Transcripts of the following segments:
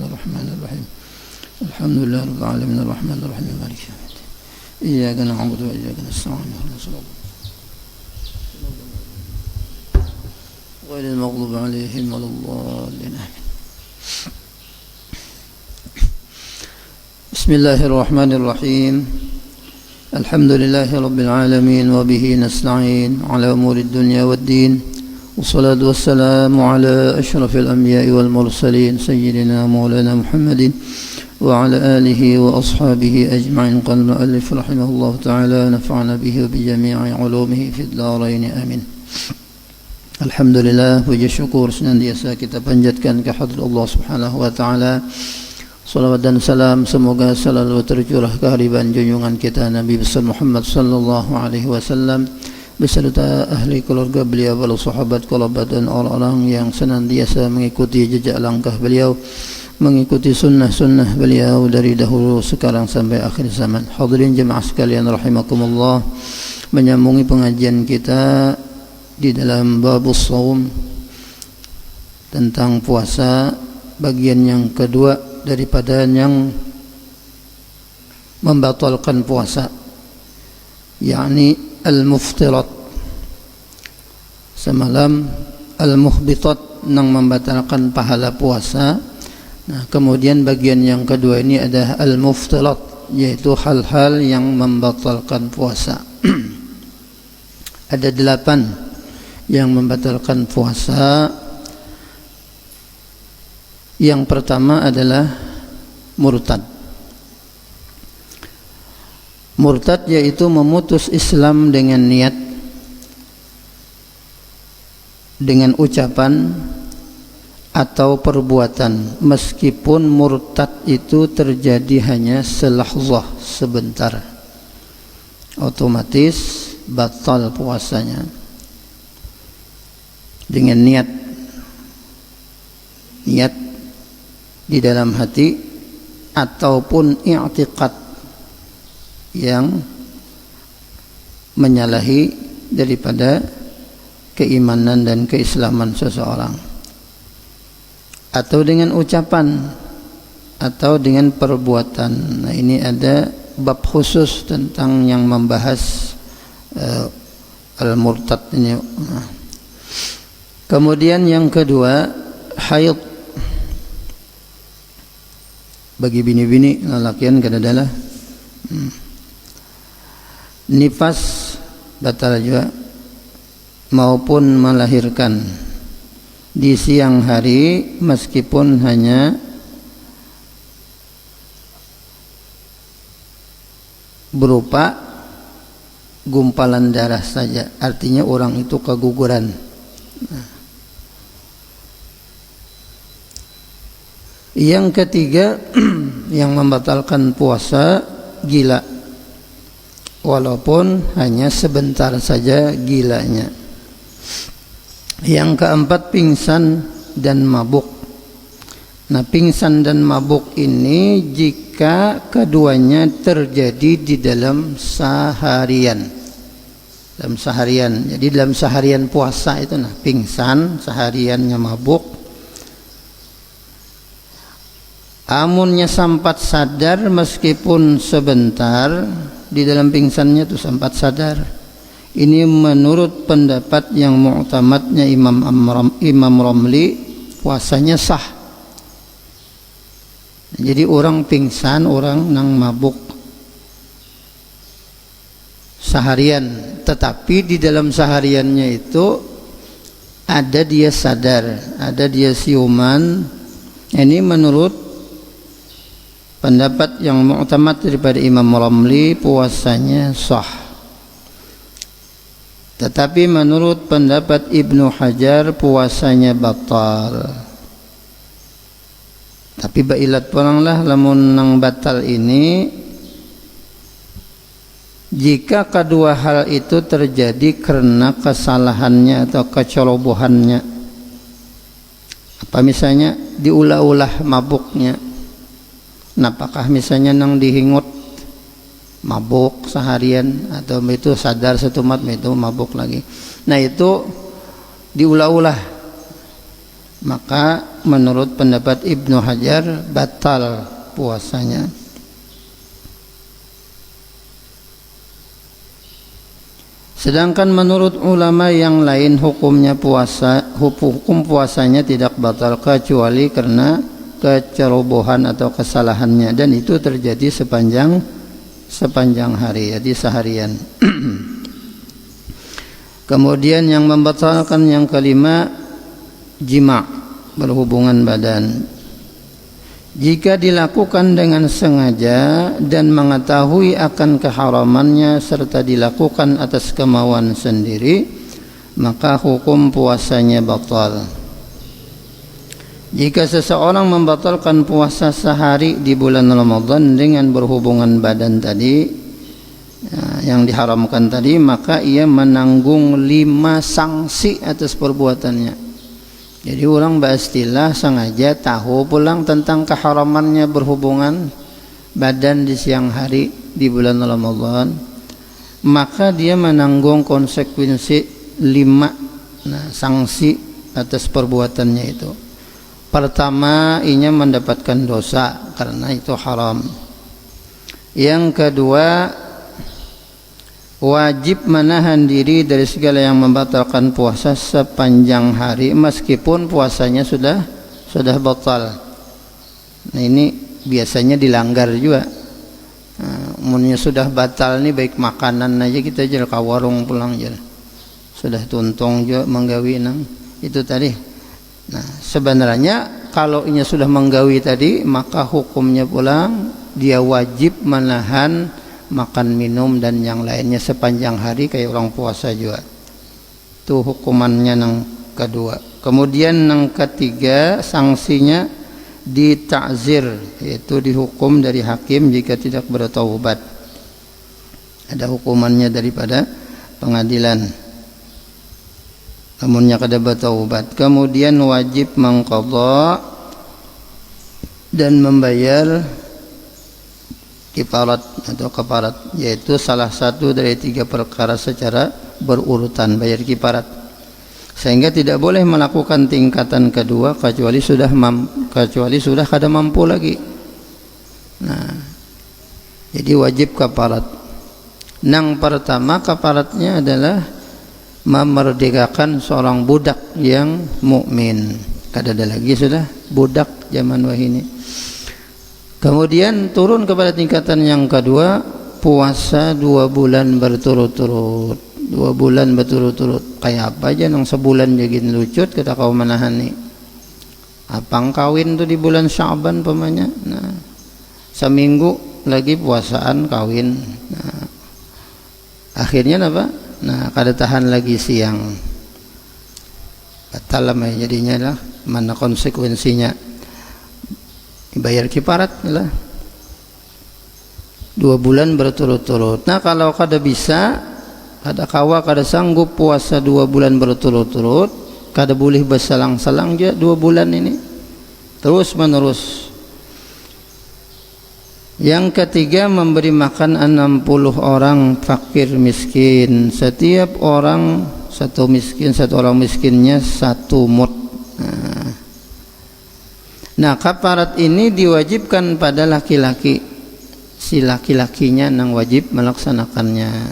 الرحمن الرحيم الحمد لله رب العالمين الرحمن الرحيم مالك يوم الدين إياك نعبد وإياك نستعين اهدنا الصراط غير المغضوب عليهم ولا الضالين آمين. بسم الله الرحمن الرحيم الحمد لله رب العالمين وبه نستعين على أمور الدنيا والدين والصلاة والسلام على أشرف الأنبياء والمرسلين سيدنا مولانا محمد وعلى آله وأصحابه أجمعين. قال المؤلف رحمه الله تعالى نفعنا به وبجميع علومه في الدارين آمين. Alhamdulillah, puji syukur senantiasa kita panjatkan kehadrat Allah Subhanahu wa taala. Salawat dan salam semoga selalu tercurah kehadiran junjungan kita Nabi besar Muhammad sallallahu alaihi wasallam beserta ahli keluarga beliau, para sahabat, kerabat dan orang-orang yang senantiasa mengikuti jejak langkah beliau, mengikuti sunnah-sunnah beliau dari dahulu sekarang sampai akhir zaman. Hadirin jemaah sekalian rahimakumullah, menyambungi pengajian kita di dalam babus shaum tentang puasa, bagian yang kedua daripada yang membatalkan puasa, yakni al-muftirat. Semalam al-muhbitat yang membatalkan pahala puasa. Nah, kemudian bagian yang kedua ini adalah al-muftirat, yaitu hal-hal yang membatalkan puasa. Ada 8 yang membatalkan puasa. Yang pertama adalah murtad. Murtad yaitu memutus Islam dengan niat, dengan ucapan atau perbuatan, meskipun murtad itu terjadi hanya selahzah, sebentar, otomatis batal puasanya dengan niat di dalam hati ataupun i'tiqad yang menyalahi daripada keimanan dan keislaman seseorang, atau dengan ucapan atau dengan perbuatan. Nah, ini ada bab khusus tentang yang membahas al-murtad ini. Kemudian yang kedua, haid. Bagi bini-bini lalakian kadadalah nifas batal juga, maupun melahirkan di siang hari meskipun hanya berupa gumpalan darah saja, artinya orang itu keguguran. Yang ketiga yang membatalkan puasa, gila, walaupun hanya sebentar saja gilanya. Yang keempat, pingsan dan mabuk. Nah, pingsan dan mabuk ini jika keduanya terjadi di dalam seharian. Jadi dalam seharian puasa itu, nah, pingsan, sehariannya mabuk. Amunnya sempat sadar meskipun sebentar, di dalam pingsannya itu sempat sadar. Ini menurut pendapat yang mu'tamadnya Imam Ramli, puasanya sah. Jadi orang pingsan, orang nang mabuk seharian, tetapi di dalam sehariannya itu ada dia sadar, ada dia siuman. Ini menurut pendapat yang mu'tamad daripada Imam Ramli, puasanya sah. Tetapi menurut pendapat Ibnu Hajar, puasanya batal. Tapi bailat pulanglah lamun nang batal ini jika kedua hal itu terjadi karena kesalahannya atau kecerobohannya. Apa misalnya diulah-ulah mabuknya. Apakah misalnya nang dihingut mabuk seharian, atau itu sadar setumat itu mabuk lagi. Nah, itu diulah-ulah maka menurut pendapat Ibnu Hajar batal puasanya. Sedangkan menurut ulama yang lain hukum puasanya tidak batal kecuali karena kecerobohan atau kesalahannya, dan itu terjadi sepanjang hari, jadi seharian. Kemudian yang membatalkan yang kelima, jima', berhubungan badan. Jika dilakukan dengan sengaja dan mengetahui akan keharamannya serta dilakukan atas kemauan sendiri, maka hukum puasanya batal. Jika seseorang membatalkan puasa sehari di bulan Ramadan dengan berhubungan badan tadi, yang diharamkan tadi, maka ia menanggung 5 sanksi atas perbuatannya. Jadi orang beristilah sengaja tahu pulang tentang keharamannya berhubungan badan di siang hari di bulan Ramadan, maka dia menanggung konsekuensi 5 sanksi atas perbuatannya itu. Pertama, ia mendapatkan dosa karena itu haram. Yang kedua, wajib menahan diri dari segala yang membatalkan puasa sepanjang hari meskipun puasanya sudah batal. Nah, ini biasanya dilanggar juga. Umumnya sudah batal nih, baik makanan aja kita jual ke warung pulang aja. Sudah tuntung juga menggawi nang itu tadi. Nah, sebenarnya kalau ini sudah menggawi tadi, maka hukumnya pulang dia wajib menahan makan, minum dan yang lainnya sepanjang hari kayak orang puasa juga. Itu hukumannya yang kedua. Kemudian yang ketiga, sanksinya ditakzir, yaitu dihukum dari hakim jika tidak bertaubat. Ada hukumannya daripada pengadilan. Namunnya kada bertaubat. Kemudian wajib mengqadha dan membayar kifarat atau kafarat, yaitu salah satu dari 3 perkara secara berurutan, bayar kifarat, sehingga tidak boleh melakukan tingkatan kedua kecuali sudah kada mampu lagi. Nah, jadi wajib kafarat. Yang pertama, kafaratnya adalah memerdekakan seorang budak yang mukmin. Kada ada lagi sudah budak zaman wahini. Kemudian turun kepada tingkatan yang kedua, puasa 2 bulan berturut-turut. 2 bulan berturut-turut. Kayak apa aja nang sebulan jagin lucut kita kau menahan nih. Apang kawin tuh di bulan Sya'ban pemanya. Nah, seminggu lagi puasaan kawin. Nah, akhirnya apa? Nah, kada tahan lagi siang. Batal lah jadinya lah. Mana konsekuensinya? Bayar kifarat lah 2 bulan berturut-turut. Nah, kalau kada bisa, kada sanggup puasa 2 bulan berturut-turut, kada boleh berselang-selang je 2 bulan ini terus menerus. Yang ketiga, memberi makan 60 orang fakir miskin. Setiap orang satu orang miskinnya 1 mud. Nah, kafarat ini diwajibkan pada laki-laki. Si laki-lakinya yang wajib melaksanakannya,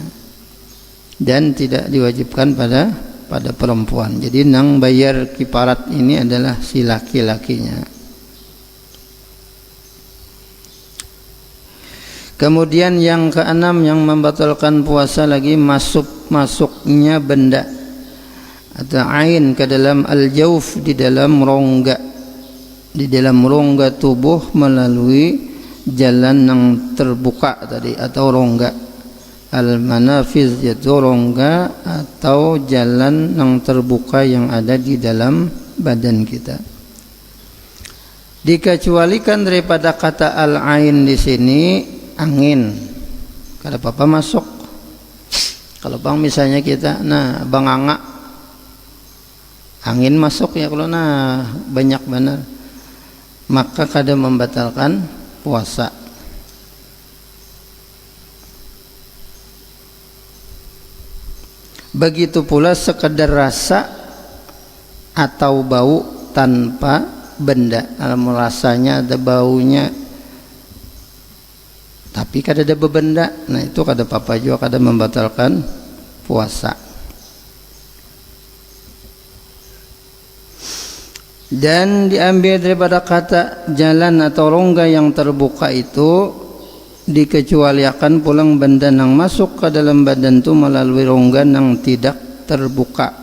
dan tidak diwajibkan pada perempuan. Jadi yang bayar kifarat ini adalah si laki-lakinya. Kemudian yang keenam, yang membatalkan puasa lagi, masuknya benda atau ain ke dalam al-jauf, di dalam rongga tubuh melalui jalan yang terbuka tadi atau rongga. Al-manafiz yaitu rongga atau jalan yang terbuka yang ada di dalam badan kita. Dikecualikan daripada kata al-ain di sini angin. Kada apa-apa masuk. Kalau bang misalnya kita banganga angin masuk ya, kalau banyak benar, maka kada membatalkan puasa. Begitu pula sekedar rasa atau bau tanpa benda, rasanya ada baunya tapi kada ada bebenda, nah itu kada apa-apa juga, kada membatalkan puasa. Dan diambil daripada kata jalan atau rongga yang terbuka itu dikecualikan pulang benda yang masuk ke dalam badan itu melalui rongga yang tidak terbuka.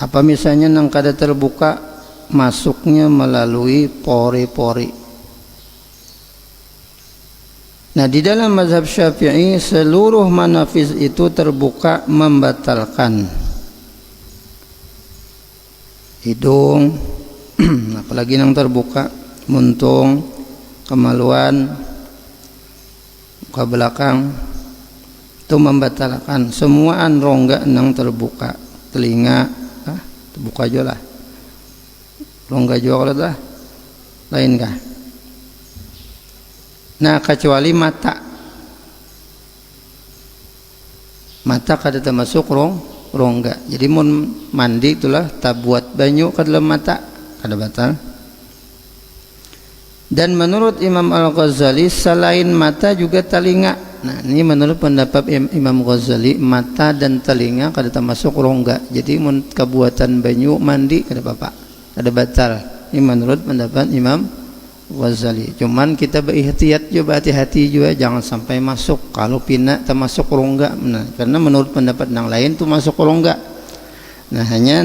Apa misalnya yang kada terbuka masuknya melalui pori-pori. Nah, di dalam mazhab Syafi'i seluruh manafiz itu terbuka membatalkan. Hidung, apalagi yang terbuka, muntung, kemaluan, muka belakang, itu membatalkan. Semua rongga yang terbuka, telinga, terbuka juga lah, rongga juga lah, lain kah? Nah, kecuali mata kada termasuk rongga. Jadi mun mandi itulah tak buat banyu ke dalam mata kada batal. Dan menurut Imam Al-Ghazali selain mata juga telinga. Nah, ini menurut pendapat Imam Ghazali mata dan telinga kada termasuk rongga. Jadi mun kebuatan banyu mandi kada apa-apa, kada batal. Ini menurut pendapat Imam Ghazali. Cuman kita berihtiyat juga, hati-hati juga jangan sampai masuk. Kalau pina termasuk rongga, nah, karena menurut pendapat yang lain itu masuk rongga. Nah, hanya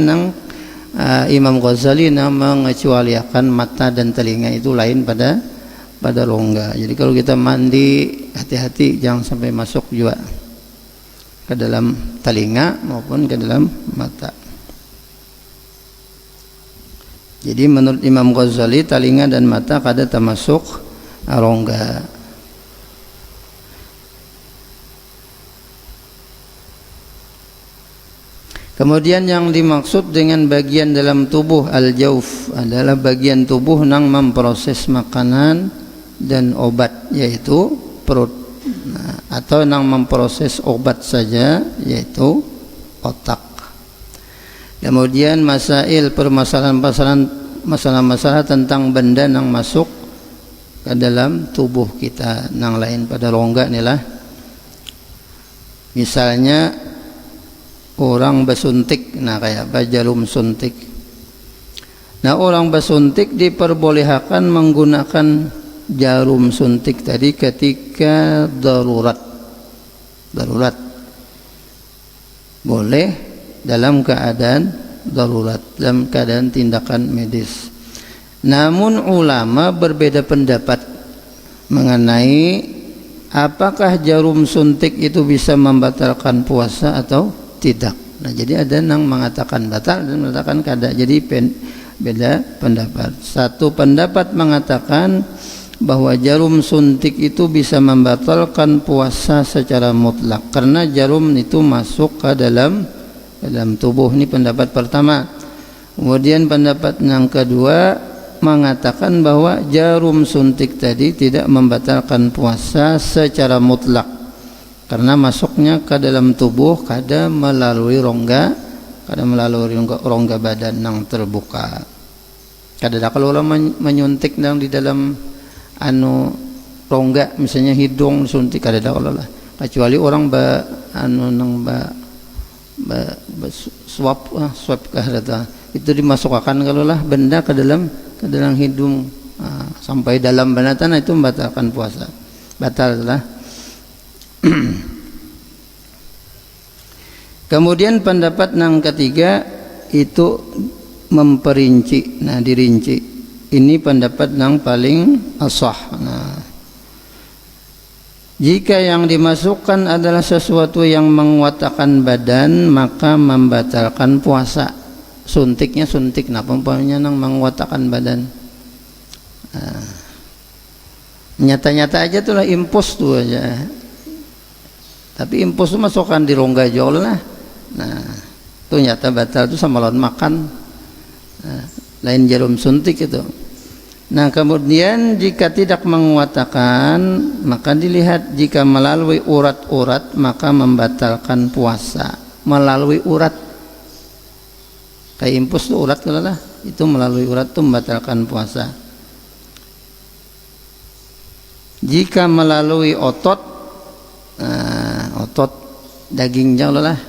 Imam Ghazali mengecualikan mata dan telinga itu lain pada rongga. Jadi kalau kita mandi hati-hati jangan sampai masuk juga ke dalam telinga maupun ke dalam mata. Jadi menurut Imam Ghazali telinga dan mata kada termasuk rongga. Kemudian yang dimaksud dengan bagian dalam tubuh al-jauf adalah bagian tubuh yang memproses makanan dan obat, yaitu perut, atau yang memproses obat saja, yaitu otak. Kemudian masalah-masalah tentang benda yang masuk ke dalam tubuh kita yang lain pada rongga inilah. Misalnya orang bersuntik, nah kayak jarum suntik. Nah, orang bersuntik diperbolehkan menggunakan jarum suntik tadi ketika darurat. Boleh dalam keadaan darurat, dalam keadaan tindakan medis. Namun ulama berbeda pendapat mengenai apakah jarum suntik itu bisa membatalkan puasa atau tidak. Nah, jadi ada yang mengatakan batal dan mengatakan kada. Jadi beda pendapat. Satu pendapat mengatakan bahwa jarum suntik itu bisa membatalkan puasa secara mutlak karena jarum itu masuk ke dalam tubuh. Ini pendapat pertama. Kemudian pendapat yang kedua mengatakan bahwa jarum suntik tadi tidak membatalkan puasa secara mutlak karena masuknya ke dalam tubuh kada melalui rongga badan yang terbuka. Kada ada kalau orang menyuntik di dalam rongga, misalnya hidung suntik kada ada kalau lah, kecuali orang swab itu dimasukkan kalau lah benda ke dalam hidung sampai dalam banatan, itu membatalkan puasa, batal lah. Kemudian pendapat yang ketiga itu memperinci, dirinci. Ini pendapat yang paling asah. Jika yang dimasukkan adalah sesuatu yang menguatkan badan, maka membatalkan puasa. Suntiknya suntik, umpamanya yang menguatkan badan. Nyata-nyata aja tuh lah, impus tuh aja. Tapi impus itu masukkan di rongga jauh lah. Nah, itu nyata batal itu sama lawan makan. Lain jarum suntik itu. Nah, kemudian jika tidak menguatkan, maka dilihat jika melalui urat-urat maka membatalkan puasa. Melalui urat. Kayak impus tuh urat kalau lah, itu melalui urat tuh membatalkan puasa. Jika melalui otot, otot daging jauh lah,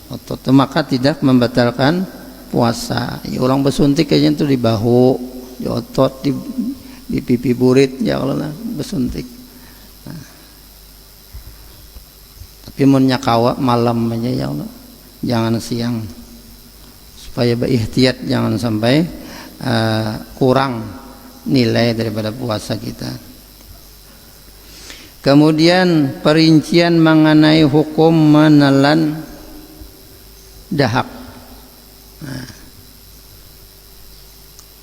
otot itu maka tidak membatalkan puasa. Ya, orang bersuntik kayaknya tuh di bahu, di otot, di pipi burit jauh lah bersuntik. Nah. Tapi munnya kawa malam aja ya Allah, jangan siang. Supaya berihtiyat jangan sampai kurang nilai daripada puasa kita. Kemudian perincian mengenai hukum menelan dahak. Nah,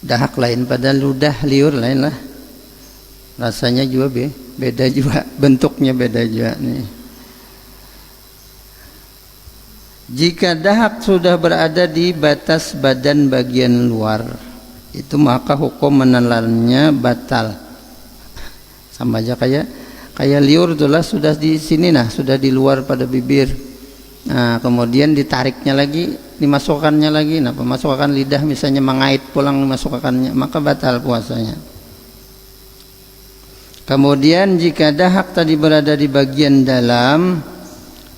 dahak lain pada ludah liur lain lah. Rasanya juga beda juga, bentuknya beda juga nih. Jika dahak sudah berada di batas badan bagian luar, itu maka hukum menelannya batal. Sama aja kayak liur itulah, sudah di sini nah, sudah di luar pada bibir. Nah, kemudian ditariknya lagi, dimasukkannya lagi. Nah, pemasukan lidah misalnya mengait pulang dimasukkannya, maka batal puasanya. Kemudian jika dahak tadi berada di bagian dalam,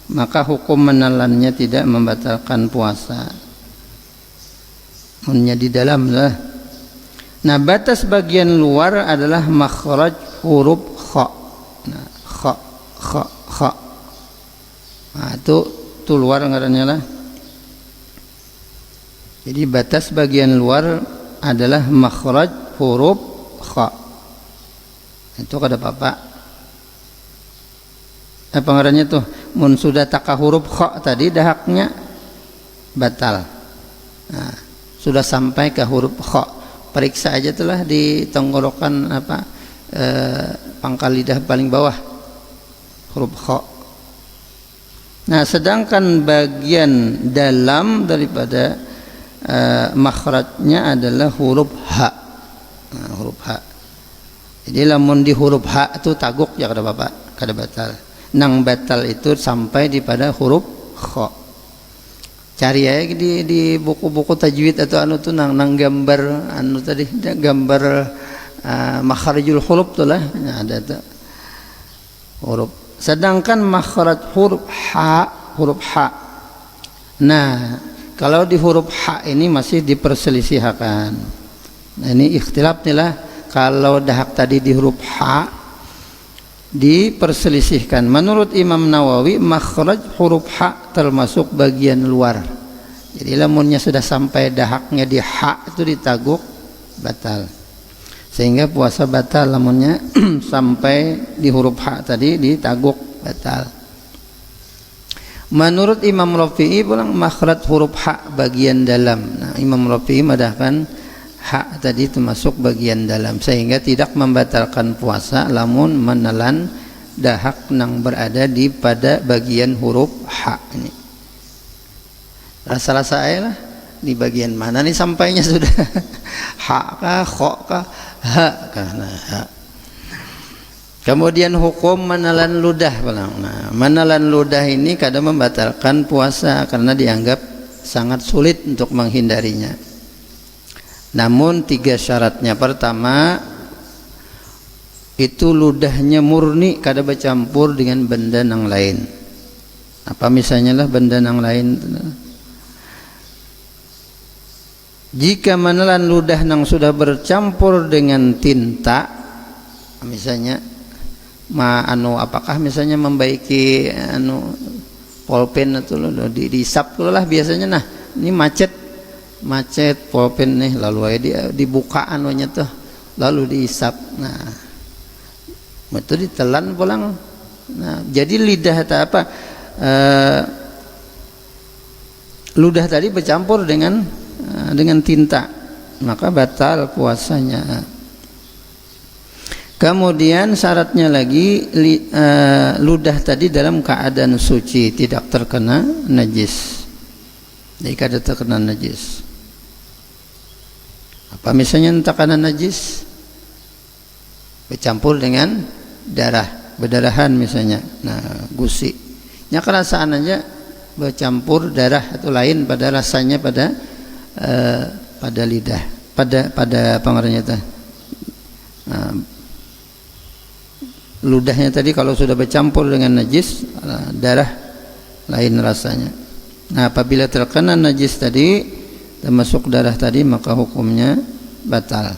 maka hukum menelannya tidak membatalkan puasa. Munnya di dalam lah. Nah, batas bagian luar adalah makhraj huruf kha. Nah, kha. Nah, itu luar ngarannya lah. Jadi batas bagian luar adalah makhraj huruf kha. Itu kada apa-apa. Apa ngarannya tuh? Mun sudah taka huruf kha tadi dahaknya batal. Nah, sudah sampai ke huruf kha, periksa aja tuh di tenggorokan pangkal lidah paling bawah huruf kha. Nah, sedangkan bagian dalam daripada makhrajnya adalah huruf ha. Nah, huruf ha. Jadi lamun di huruf ha itu taguk ya kada bapak, kada batal. Nang batal itu sampai di pada huruf kha. Cari aja di buku-buku tajwid atau anu tuh nang gambar anu tadi, gambar makharijul huruf tuh lah, ada tuh huruf. Sedangkan makhraj huruf ha. Nah, kalau di huruf ha ini masih diperselisihkan. Nah, ini ikhtilaf nih lah. Kalau dahak tadi di huruf ha diperselisihkan. Menurut Imam Nawawi, makhraj huruf ha termasuk bagian luar. Jadi lamunnya sudah sampai dahaknya di ha itu ditaguk, batal. Sehingga puasa batal lamunnya sampai di huruf ha tadi ditaguk, batal. Menurut Imam Rafi'i pulang makhraj huruf ha bagian dalam. Nah, Imam Rafi'i madahkan hak tadi termasuk bagian dalam, sehingga tidak membatalkan puasa lamun menelan dahak nang berada di pada bagian huruf ha ini. Rasa-rasa aja lah di bagian mana nih sampainya sudah ha kah, kha kah, ha kah. Nah, ha. Kemudian hukum menelan ludah. Nah, menelan ludah ini kadang membatalkan puasa karena dianggap sangat sulit untuk menghindarinya. Namun 3 syaratnya. Pertama, itu ludahnya murni, kada bercampur dengan benda yang lain. Apa misalnya lah benda yang lain. Jika menelan ludah yang sudah bercampur dengan tinta, misalnya apakah misalnya membaiki pulpen atau diisap lah biasanya. Nah, ini macet pulpen nih, lalu aja dibuka anunya tuh, lalu diisap. Nah, itu ditelan pulang. Nah, jadi lidah ludah tadi bercampur dengan tinta, maka batal puasanya. Kemudian syaratnya lagi ludah tadi dalam keadaan suci, tidak terkena najis. Jadi kada terkena najis. Apa misalnya terkena najis? Bercampur dengan darah, berdarahan misalnya. Nah, gusi. Nya kerasaan aja bercampur darah atau lain pada rasanya pada pada lidah, pada pengaruhnya teh. Ludahnya tadi kalau sudah bercampur dengan najis, darah lain rasanya. Nah, apabila terkena najis tadi termasuk darah tadi, maka hukumnya batal.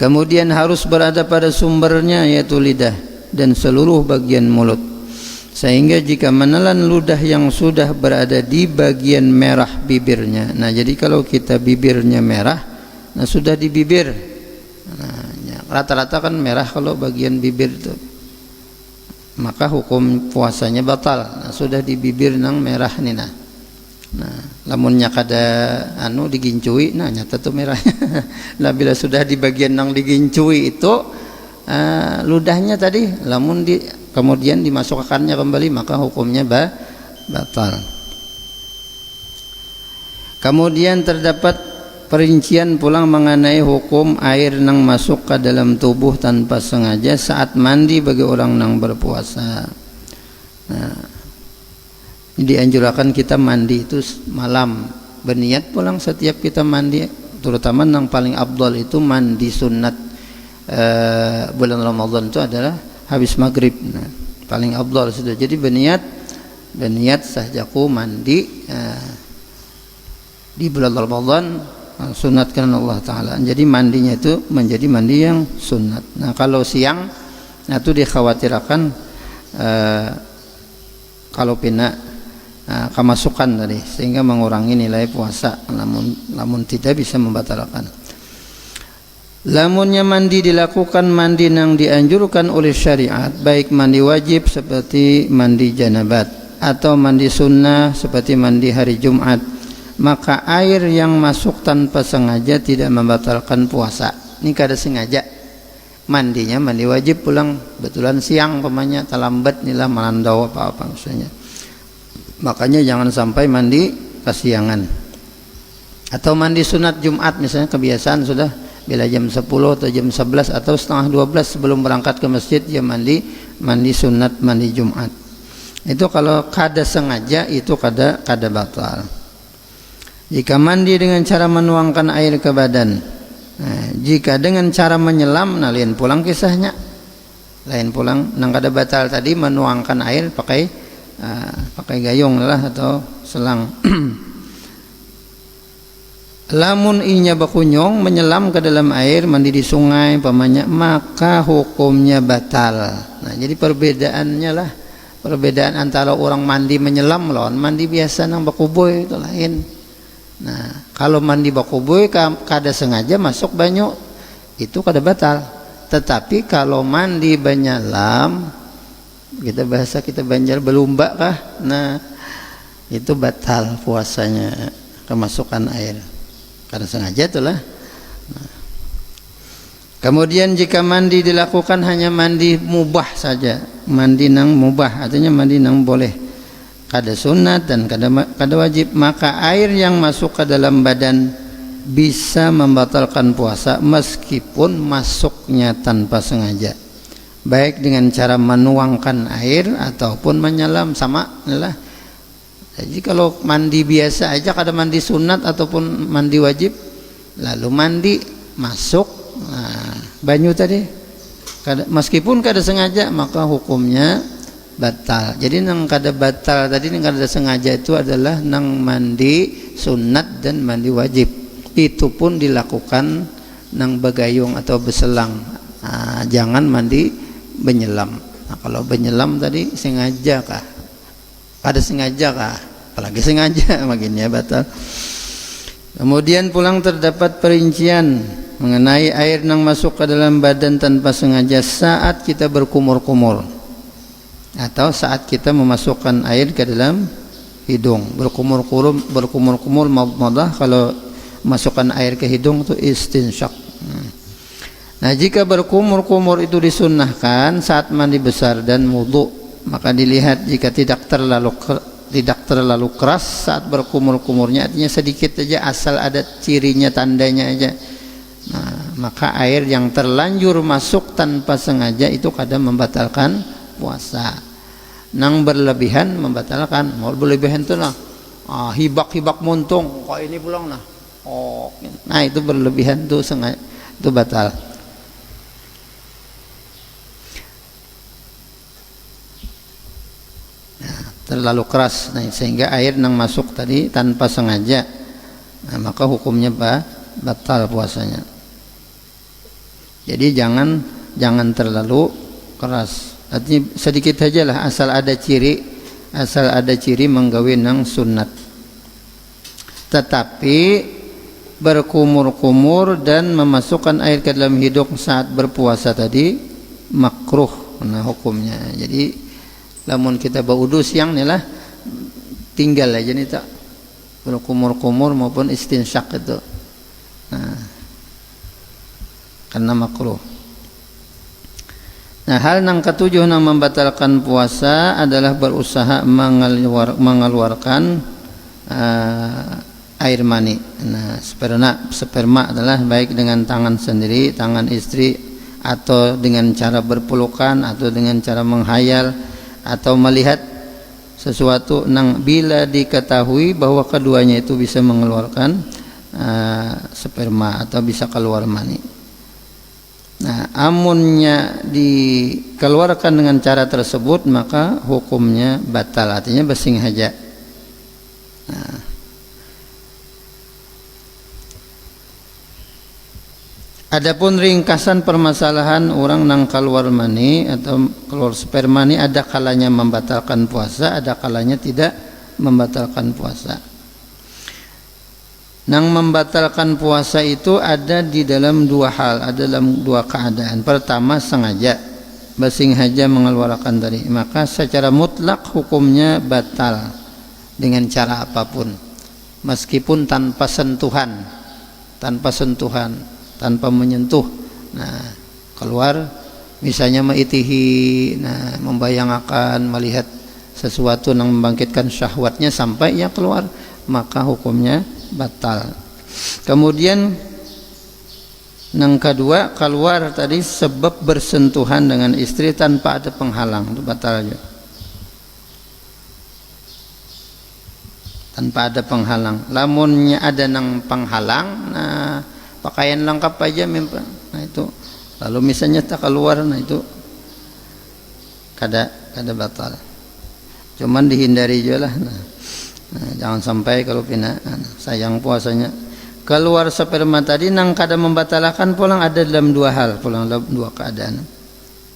Kemudian harus berada pada sumbernya, yaitu lidah dan seluruh bagian mulut. Sehingga jika menelan ludah yang sudah berada di bagian merah bibirnya, nah jadi kalau kita bibirnya merah, nah sudah di bibir, nah rata-rata kan merah kalau bagian bibir itu, maka hukum puasanya batal. Nah, sudah di bibir nang merah nih nah. Nah, lamunnya kada digincui, nah nyata tuh merahnya. Nah, bila sudah di bagian nang digincui itu ludahnya tadi, lamun kemudian dimasukkannya kembali, maka hukumnya batal. Kemudian terdapat perincian pulang mengenai hukum air nang masuk ke dalam tubuh tanpa sengaja saat mandi bagi orang nang berpuasa. Nah, dianjurkan kita mandi itu malam, berniat pulang setiap kita mandi, terutama yang paling afdal itu mandi sunat bulan Ramadan itu adalah habis maghrib. Nah, paling afdal sudah. Jadi berniat sahjaku mandi di bulan Ramadan, sunatkan Allah Ta'ala. Jadi mandinya itu menjadi mandi yang sunat. Nah, kalau siang, nah itu dikhawatirkan kalau pina kemasukan tadi, sehingga mengurangi nilai puasa, namun tidak bisa membatalkan. Lamunnya mandi dilakukan mandi yang dianjurkan oleh syariat, baik mandi wajib seperti mandi janabat atau mandi sunnah seperti mandi hari Jumat, maka air yang masuk tanpa sengaja tidak membatalkan puasa. Ini kada sengaja mandinya, mandi wajib pulang betulan siang pemanya talambat nilah melandau apa-apa maksudnya, makanya jangan sampai mandi kesiangan. Atau mandi sunat Jumat misalnya, kebiasaan sudah bila jam 10 atau jam 11 atau setengah 12 sebelum berangkat ke masjid dia mandi sunat, mandi Jumat. Itu kalau kada sengaja itu kada batal. Jika mandi dengan cara menuangkan air ke badan, nah, jika dengan cara menyelam, nah lain pulang kisahnya, lain pulang nang kada batal tadi menuangkan air pakai gayung lah atau selang. Lamun inya bakunyong menyelam ke dalam air, mandi di sungai pamannya, maka hukumnya batal. Nah, jadi perbedaannya lah, perbedaan antara orang mandi menyelam lawan mandi biasa nang bakuboy itu lain. Nah, kalau mandi bakuboy kada sengaja masuk banyu itu kada batal. Tetapi kalau mandi banyalam, kita banjar belumba kah? Nah, itu batal puasanya, kemasukan air. Karena sengaja itulah. Nah. Kemudian jika mandi dilakukan hanya mandi mubah saja, mandi nang mubah artinya mandi nang boleh, kada sunat dan kada wajib, maka air yang masuk ke dalam badan bisa membatalkan puasa meskipun masuknya tanpa sengaja, baik dengan cara menuangkan air ataupun menyelam, sama lah. Jadi kalau mandi biasa aja, kada mandi sunat ataupun mandi wajib, lalu mandi masuk banyu tadi, meskipun kada sengaja, maka hukumnya batal. Jadi nang kada batal tadi, nang kada sengaja itu adalah nang mandi sunat dan mandi wajib. Itu pun dilakukan nang begayung atau beselang. Jangan mandi benyelam. Nah, kalau benyelam tadi sengaja kah? Kada sengaja kah? Apalagi sengaja makinnya batal. Kemudian pulang terdapat perincian mengenai air yang masuk ke dalam badan tanpa sengaja saat kita berkumur-kumur atau saat kita memasukkan air ke dalam hidung. Berkumur-kumur madah, kalau masukkan air ke hidung itu istinsyak. Nah, jika berkumur-kumur itu disunnahkan saat mandi besar dan wudu, maka dilihat jika tidak terlalu keras saat berkumur-kumurnya, artinya sedikit saja, asal ada cirinya, tandanya aja. Nah, maka air yang terlanjur masuk tanpa sengaja itu kadang membatalkan puasa. Nang berlebihan membatalkan. Mau berlebihan itu lah, hibak-hibak muntung kok ini pulang nah. Oh, nah itu berlebihan tuh sengaja itu batal. Nah, terlalu keras nah, sehingga air yang masuk tadi tanpa sengaja. Nah, maka hukumnya batal puasanya. Jadi jangan terlalu keras. Artinya sedikit saja lah asal ada ciri menggawe nang sunat. Tetapi berkumur-kumur dan memasukkan air ke dalam hidung saat berpuasa tadi makruh nah hukumnya. Jadi lamun kita berwudu siang nih lah tinggal aja nih tak berkumur-kumur maupun istinsyak itu. Nah, karena makruh. Nah, hal yang ketujuh yang membatalkan puasa adalah berusaha mengeluarkan air mani. Nah, sperma adalah baik dengan tangan sendiri, tangan istri, atau dengan cara berpelukan, atau dengan cara menghayal, atau melihat sesuatu yang bila diketahui bahwa keduanya itu bisa mengeluarkan sperma atau bisa keluar mani. Nah, amunnya dikeluarkan dengan cara tersebut maka hukumnya batal, artinya bersing haja. Nah, adapun ringkasan permasalahan orang nang keluar mani atau keluar sperma ini ada kalanya membatalkan puasa, ada kalanya tidak membatalkan puasa. Nang membatalkan puasa itu ada di dalam dua hal, ada dalam dua keadaan. Pertama sengaja bersing haja mengeluarkan tadi, maka secara mutlak hukumnya batal dengan cara apapun, meskipun tanpa sentuhan, tanpa menyentuh. Nah, keluar misalnya maitihi, nah membayangkan melihat sesuatu yang membangkitkan syahwatnya sampai ia keluar, maka hukumnya batal. Kemudian yang kedua, keluar tadi sebab bersentuhan dengan istri tanpa ada penghalang, itu batal juga. Tanpa ada penghalang. Lamunnya ada nang penghalang, nah pakaian lengkap aja memang. Nah itu. Lalu misalnya tak keluar, nah itu kada batal. Cuman dihindari juga lah. Nah, jangan sampai kalau pina sayang puasanya keluar sperma tadi nang kada membatalkan pulang ada dalam dua hal, pulang dalam dua keadaan.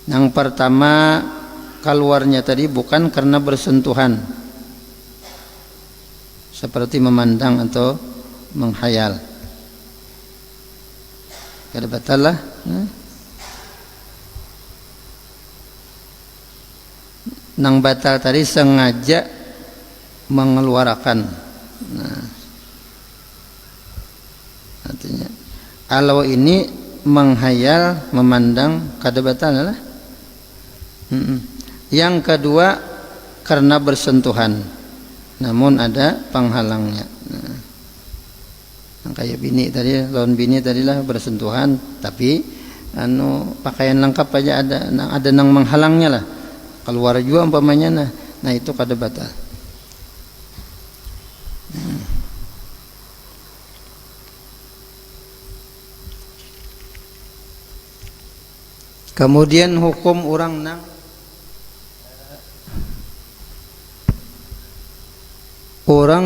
Yang pertama keluarnya tadi bukan karena bersentuhan seperti memandang atau menghayal, kada batal lah. Nang batal tadi sengaja mengeluarkan. Nah, artinya kalau ini menghayal, memandang, kada batal lah. Yang kedua karena bersentuhan, namun ada penghalangnya. Nah, kayak bini tadi, lawan bini tadilah bersentuhan, tapi pakaian lengkap aja ada nang menghalangnya lah. Keluar juga umpamanya, nah itu kada batal. Kemudian hukum orang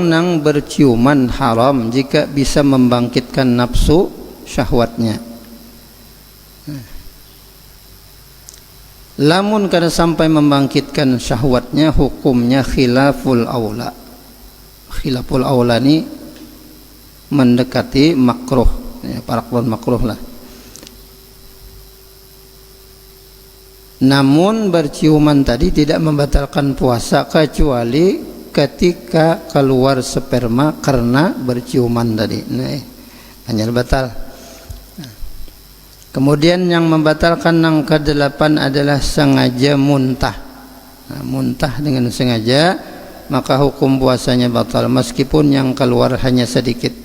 nang berciuman haram jika bisa membangkitkan nafsu syahwatnya. Lamun kada sampai membangkitkan syahwatnya, hukumnya khilaful aula. Khilaful aula ni mendekati makruh, ya, paraklon makruh lah. Namun berciuman tadi tidak membatalkan puasa kecuali ketika keluar sperma karena berciuman tadi. Nah, hanya batal. Kemudian yang membatalkan yang ke-8 adalah sengaja muntah. Nah, muntah dengan sengaja, maka hukum puasanya batal meskipun yang keluar hanya sedikit.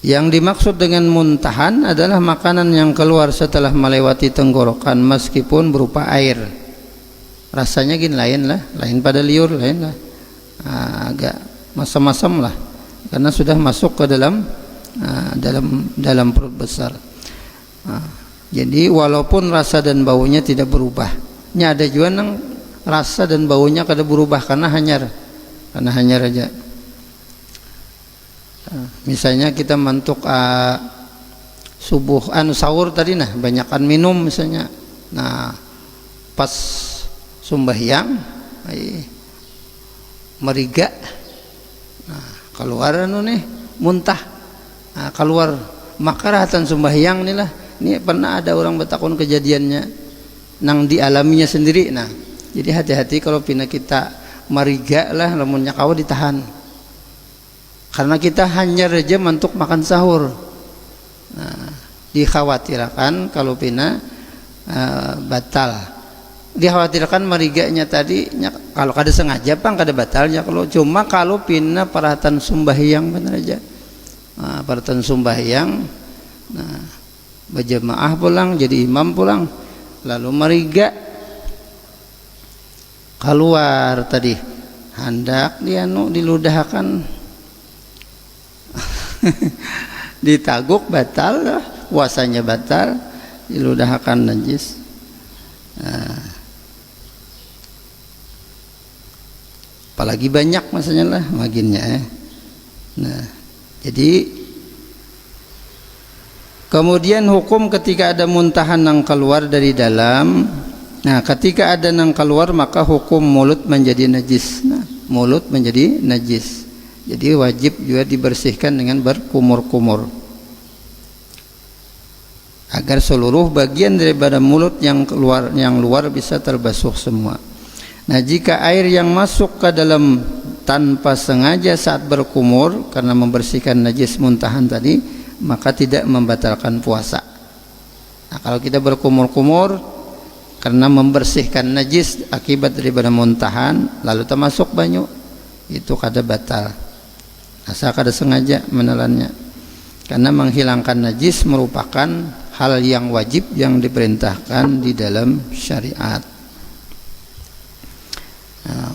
Yang dimaksud dengan muntahan adalah makanan yang keluar setelah melewati tenggorokan meskipun berupa air. rasanya gini lain lah, lain pada liur, lain lah, agak masam-masam lah, karena sudah masuk ke dalam perut besar. Jadi walaupun rasa dan baunya tidak berubah, ini ada juga yang rasa dan baunya kada berubah karena hanyar aja. Misalnya kita mantuk subuh sahur tadi, nah banyakkan minum misalnya, nah pas sembahyang meriga, nah keluar nih muntah, nah, keluar makaratan sembahyang nih lah. Ini pernah ada orang bertakun kejadiannya nang dialaminya sendiri. Nah jadi hati-hati kalau pina kita mariga lah, lamunnya kau ditahan, karena kita hanya aja mantuk makan sahur. Nah, dikhawatirkan kalau pina batal, dikhawatirkan mariganya tadi kalau kada sengaja pang kada batalnya, kalau cuma kalau pina paratan sembahyang benar aja, paratan sembahyang, nah berjamaah pulang jadi imam pulang lalu mariga keluar tadi hendak diludahkan ditaguk batal lah, puasanya batal, diludahkan najis. Apalagi banyak masanya lah maginnya. Nah jadi kemudian hukum ketika ada muntahan yang keluar dari dalam. Nah ketika ada yang keluar maka hukum mulut menjadi najis. Nah mulut menjadi najis, jadi wajib juga dibersihkan dengan berkumur-kumur agar seluruh bagian daripada mulut yang luar bisa terbasuh semua. Nah jika air yang masuk ke dalam tanpa sengaja saat berkumur karena membersihkan najis muntahan tadi, maka tidak membatalkan puasa. Nah kalau kita berkumur-kumur karena membersihkan najis akibat daripada muntahan lalu termasuk banyu, itu kada batal asal kada sengaja menelannya, karena menghilangkan najis merupakan hal yang wajib yang diperintahkan di dalam syariat.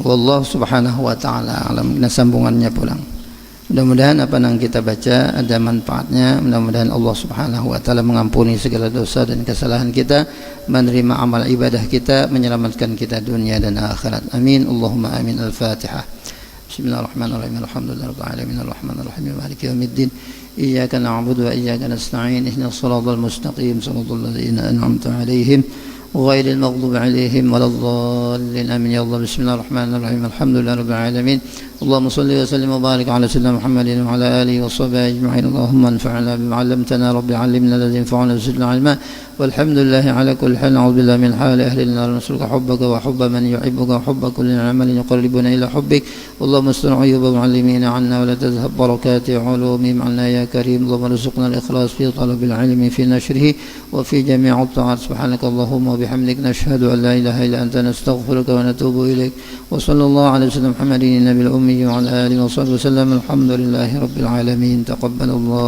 Wallahu subhanahu wa ta'ala alam. Nah sambungannya pulang, mudah-mudahan apa yang kita baca ada manfaatnya. Mudah-mudahan Allah subhanahu wa ta'ala mengampuni segala dosa dan kesalahan kita, menerima amal ibadah kita, menyelamatkan kita dunia dan akhirat. Amin Allahumma amin. Al-Fatihah. Bismillahirrahmanirrahim. Alhamdulillahirabbil alamin arrahmanirrahim maliki yaumiddin. Iyyaka na'budu wa iyyaka nasta'in. Ihdinas siratal mustaqim siratal ladzina an'amta 'alaihim ghairil maghdubi 'alaihim waladdallin. Amin ya Allah. Bismillahirrahmanirrahim. Alhamdulillahirabbil alamin. Allahumma shalli wa sallim wa barik ala sayyidina Muhammadin wa ala alihi wa sahbihi ajma'in. Allahumma anfa'na bima 'allamtana rabbi 'allimna alladhi yanfa'una wa zidna 'ilma. Walhamdulillahi ala kulli hal. A'udzu billahi min hali ahli an-nar. Nas'aluka hubbaka wa hubba man yuhibbuka wa hubba kulli 'amalin yuqarribuna ila hubbik. Allahumma astur 'uyuba mu'allimina 'anna wa la tazhab barakati 'ulumihim 'anna ya karim. Allahumma arzuqna al-ikhlas fi talabil 'ilmi fi nashrihi wa fi jami' at-ta'at. Subhanaka Allahumma wa bihamdik nashhadu an la ilaha illa anta nastaghfiruka wa natubu ilaik. Wa sallallahu ala sayyidina Muhammadin nabiyil ummi wa ala alihi wa sahbihi wa sallam. Alhamdulillahi rabbil alamin. Taqabbalallah.